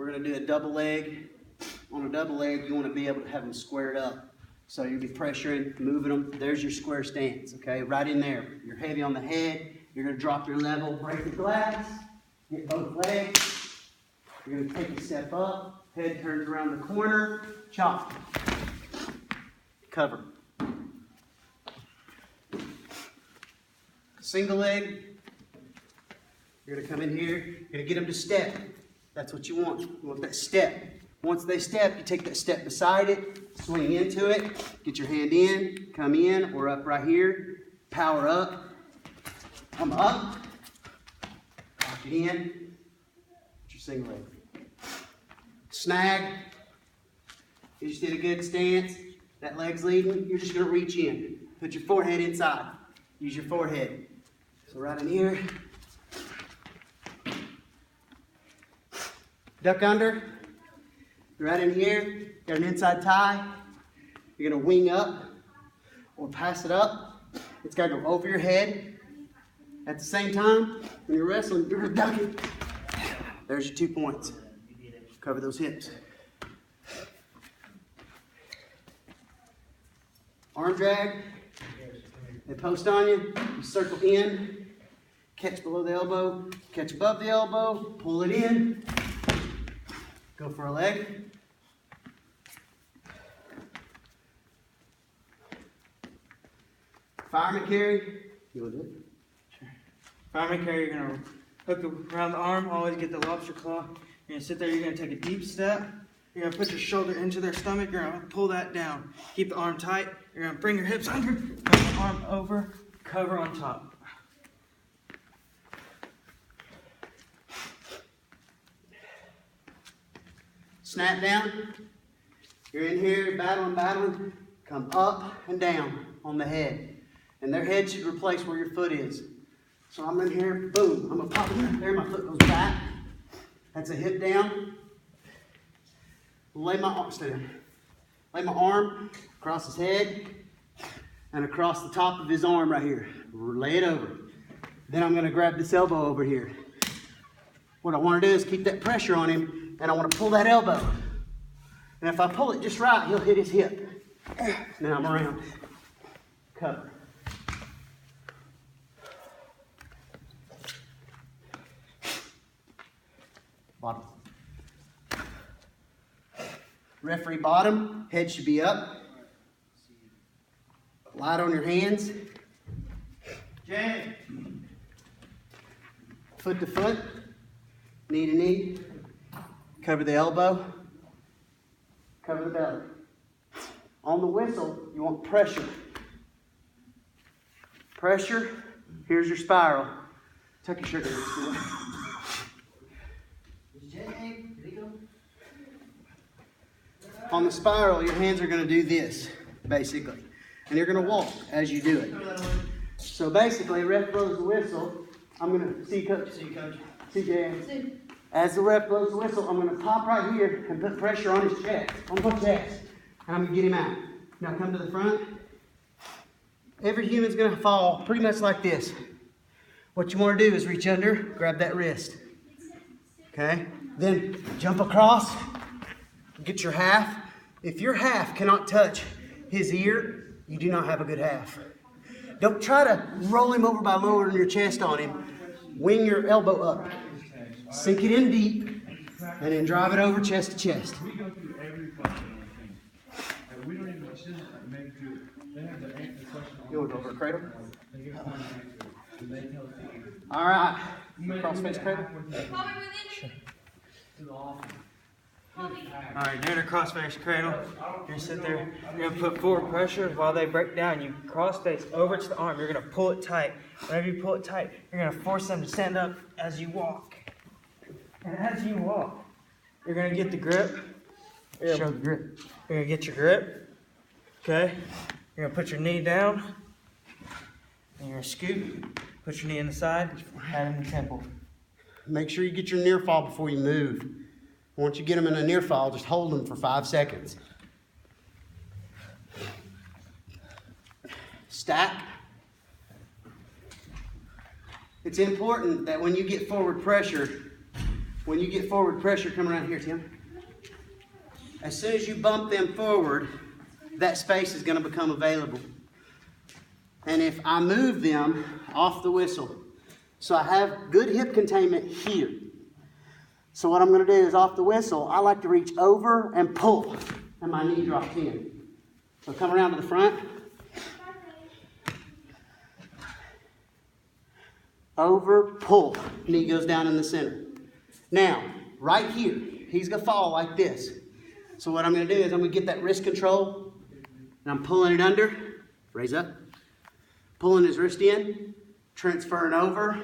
we're going to do a double leg. On a double leg, you want to be able to have them squared up. So you'll be pressuring, moving them. There's your square stance, okay? Right in there. You're heavy on the head. You're going to drop your level, break the glass, get both legs. You're going to take a step up. Head turns around the corner. Chop. Cover. Single leg. You're going to come in here. You're going to get them to step. That's what you want. You want that step. Once they step, you take that step beside it, swing into it, get your hand in, come in, or up right here, power up, come up, lock it in, get your single leg. Snag, you just did a good stance, that leg's leading, you're just gonna reach in, put your forehead inside, use your forehead. So right in here, duck under. Right in here, got an inside tie. You're gonna wing up or pass it up. It's gotta go over your head. At the same time, when you're wrestling, you're ducking. There's your 2 points. Cover those hips. Arm drag. They post on you. You circle in. Catch below the elbow. Catch above the elbow. Pull it in. Go for a leg. Fireman carry. You want to do it? Sure. Fireman carry, you're going to hook around the arm, always get the lobster claw. You're going to sit there, you're going to take a deep step. You're going to put your shoulder into their stomach, you're going to pull that down. Keep the arm tight. You're going to bring your hips under, bring the arm over, cover on top. Snap down. You're in here, battling. Come up and down on the head. And their head should replace where your foot is. So I'm in here, boom. I'm going to pop it right there. My foot goes back. That's a hip down. Lay my arm across his head and across the top of his arm right here. Lay it over. Then I'm going to grab this elbow over here. What I want to do is keep that pressure on him, and I want to pull that elbow. And if I pull it just right, he'll hit his hip. Then I'm around. Cover. Bottom. Referee bottom, head should be up. Light on your hands. Jay. Foot to foot, knee to knee. Cover the elbow. Cover the belly. On the whistle, you want pressure. Pressure. Here's your spiral. Tuck your shirt in. On the spiral, your hands are going to do this, basically. And you're going to walk as you do it. So basically, ref blows the whistle. I'm going to see coach. See Jay. As the ref blows the whistle, I'm going to pop right here and put pressure on his chest, on my chest. And I'm going to get him out. Now come to the front. Every human's going to fall pretty much like this. What you want to do is reach under, grab that wrist. Okay? Then jump across. Get your half. If your half cannot touch his ear, you do not have a good half. Don't try to roll him over by lowering your chest on him. Wing your elbow up. Sink it in deep, and then drive it over chest to chest. We go through every question on the thing. We don't even make do. They have the answer question. You want to go over a cradle? All right. Cross-face cradle. Alright, doing a cross-face cradle. You're going to sit there, you're going to put forward pressure while they break down. You cross-face over to the arm. You're going to pull it tight. Whenever you pull it tight, you're going to force them to stand up as you walk. And as you walk, you're going to get the grip. Show the grip. You're going to get your grip. Okay? You're going to put your knee down. And you're going to scoot. Put your knee in the side. Hand in the temple. Make sure you get your near fall before you move. Once you get them in a near fall, just hold them for 5 seconds. Stack. It's important that when you get forward pressure, when you get forward pressure, come around here, Tim. As soon as you bump them forward, that space is going to become available. And if I move them off the whistle, so I have good hip containment here. So what I'm going to do is off the whistle, I like to reach over and pull, and my knee drops in. So come around to the front. Over, pull. Knee goes down in the center. Now, right here, he's going to fall like this. So what I'm going to do is I'm going to get that wrist control, and I'm pulling it under, raise up, pulling his wrist in, transferring over.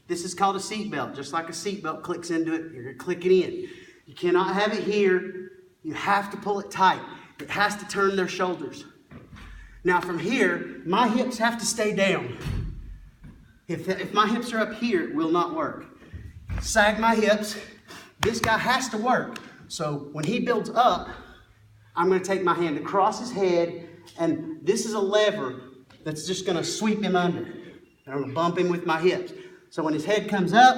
This is called a seat belt. Just like a seat belt clicks into it, you're going to click it in. You cannot have it here. You have to pull it tight. It has to turn their shoulders. Now from here, my hips have to stay down. If my hips are up here, it will not work. Sag my hips. This guy has to work. So when he builds up, I'm going to take my hand across his head, and this is a lever that's just going to sweep him under. And I'm going to bump him with my hips. So when his head comes up,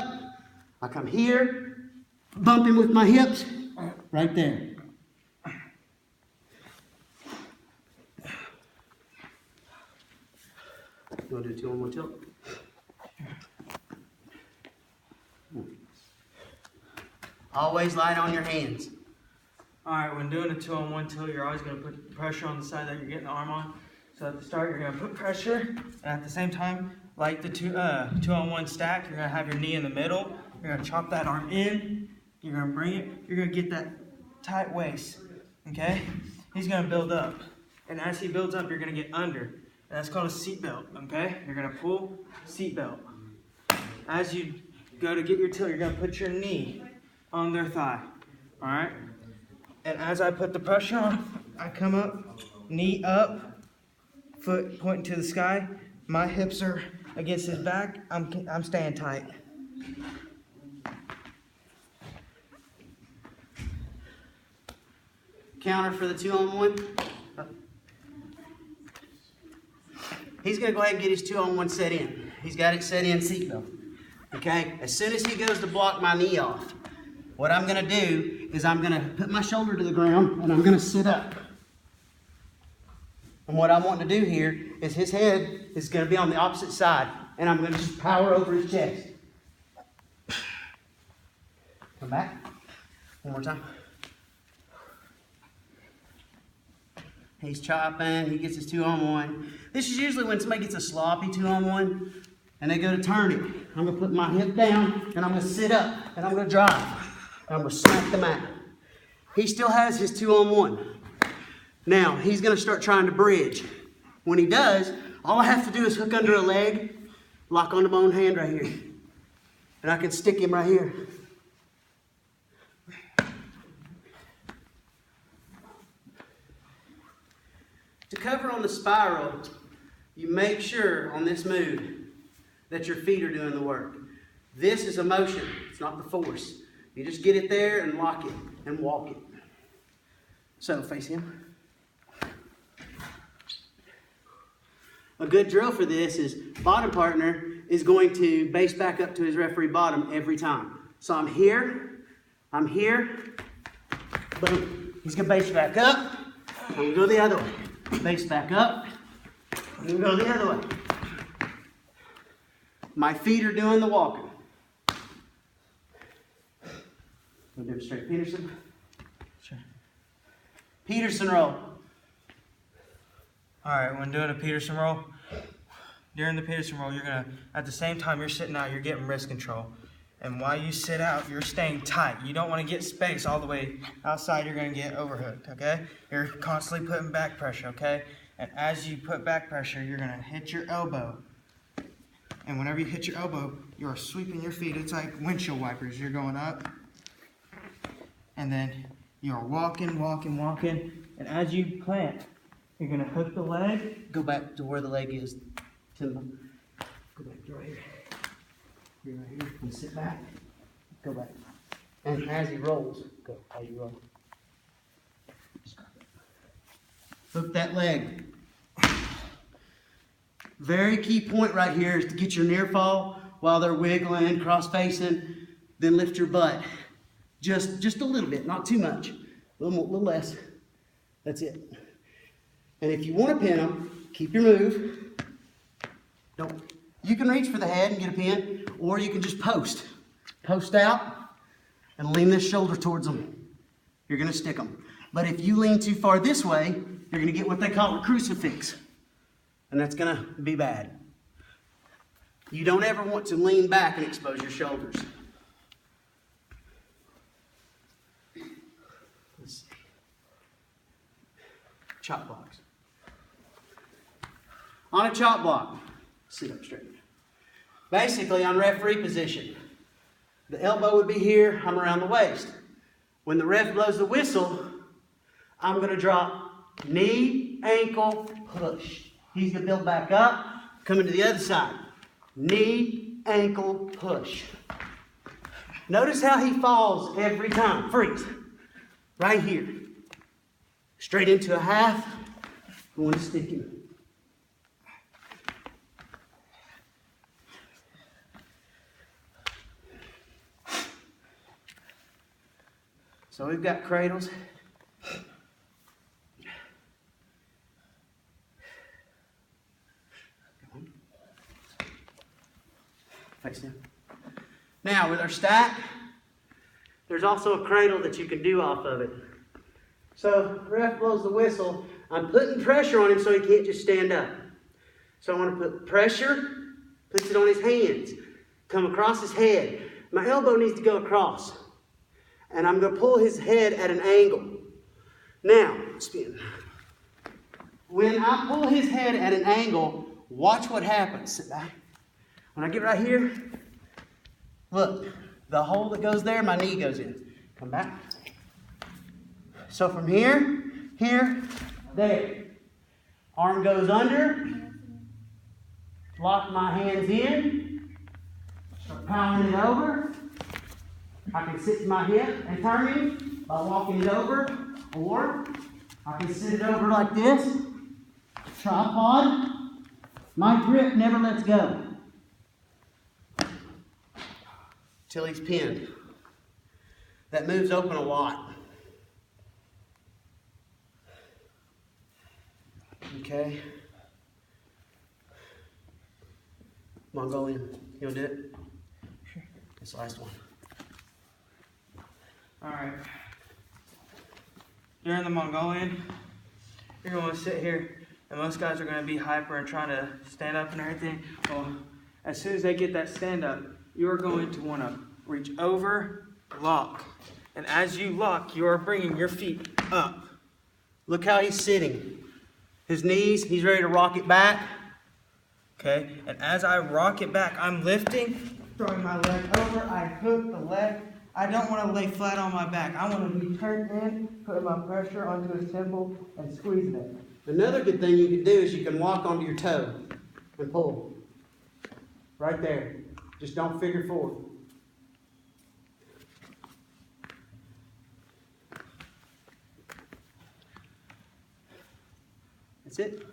I come here, bump him with my hips, right there. You want to do 2-on-1 tilt? Always light on your hands. Alright, when doing a 2-on-1 tilt, you're always going to put pressure on the side that you're getting the arm on. So at the start, you're going to put pressure, and at the same time, like the 2-on-1 stack, you're going to have your knee in the middle. You're going to chop that arm in. You're going to bring it. You're going to get that tight waist. Okay? He's going to build up. And as he builds up, you're going to get under. And that's called a seat belt. Okay? You're going to pull, seat belt. As you go to get your tilt, you're going to put your knee on their thigh. Alright? And as I put the pressure on, I come up, knee up, foot pointing to the sky. My hips are against his back. I'm staying tight. Counter for the 2-on-1. He's going to go ahead and get his 2-on-1 set in. He's got it set in seatbelt. Okay? As soon as he goes to block my knee off, what I'm going to do is I'm going to put my shoulder to the ground and I'm going to sit up. And what I'm wanting to do here is his head is going to be on the opposite side, and I'm going to just power over his chest. Come back. One more time. He's chopping. He gets his 2-on-1. This is usually when somebody gets a sloppy 2-on-1 and they go to turn it. I'm going to put my hip down and I'm going to sit up and I'm going to drive. And I'm going to smack the mat. He still has his 2-on-1. Now, he's going to start trying to bridge. When he does, all I have to do is hook under a leg, lock onto my own hand right here. And I can stick him right here. To cover on the spiral, you make sure on this move that your feet are doing the work. This is a motion, it's not the force. You just get it there and lock it and walk it. So, face him. A good drill for this is bottom partner is going to base back up to his referee bottom every time. So I'm here, boom. He's going to base back up, I'm going to go the other way. Base back up, I'm going to go the other way. My feet are doing the walking. We'll demonstrate Peterson. Sure. Peterson roll. Alright, when doing a Peterson roll, during the Peterson roll, you're going to, at the same time you're sitting out, you're getting wrist control. And while you sit out, you're staying tight. You don't want to get space all the way outside, you're going to get overhooked, okay? You're constantly putting back pressure, okay? And as you put back pressure, you're going to hit your elbow. And whenever you hit your elbow, you're sweeping your feet. It's like windshield wipers. You're going up. And then you're walking. And as you plant, you're going to hook the leg. Go back to where the leg is. Go back to right here. You're right here. And sit back. Go back. And as he rolls, go. As you roll. Hook that leg. Very key point right here is to get your near fall while they're wiggling, cross facing. Then lift your butt. Just a little bit, not too much. A little more, little less. That's it. And if you want to pin them, keep your move. You can reach for the head and get a pin, or you can just post. Post out and lean this shoulder towards them. You're going to stick them. But if you lean too far this way, you're going to get what they call a crucifix. And that's going to be bad. You don't ever want to lean back and expose your shoulders. Let's see. Chop blocks. On a chop block, sit up straight. Basically, on referee position, the elbow would be here, I'm around the waist. When the ref blows the whistle, I'm going to drop knee, ankle, push. He's going to build back up, coming to the other side. Knee, ankle, push. Notice how he falls every time. Freeze. Right here. Straight into a half. Going to stick him. So we've got cradles. Face down. Now with our stack, there's also a cradle that you can do off of it. So ref blows the whistle. I'm putting pressure on him so he can't just stand up. So I want to put pressure, puts it on his hands, come across his head. My elbow needs to go across. And I'm going to pull his head at an angle. Now, spin. When I pull his head at an angle, watch what happens. Sit back. When I get right here, look, the hole that goes there, my knee goes in. Come back. So from here, there. Arm goes under. Lock my hands in. Start pounding it over. I can sit to my hip and turn him by walking it over, or I can sit it over like this. Tripod. My grip never lets go till he's pinned. That moves open a lot. Okay. Mongolian. You want to do it? Sure. This last one. Alright. During the Mongolian, you're going to sit here, and most guys are going to be hyper and trying to stand up and everything. Well, as soon as they get that stand up, you're going to want to reach over, lock. And as you lock, you are bringing your feet up. Look how he's sitting. His knees, he's ready to rock it back. Okay? And as I rock it back, I'm lifting, throwing my leg over, I hook the leg. I don't want to lay flat on my back. I want to be turned in, putting my pressure onto his temple and squeezing it. Another good thing you can do is you can walk onto your toe and pull. Right there. Just don't figure forward. That's it.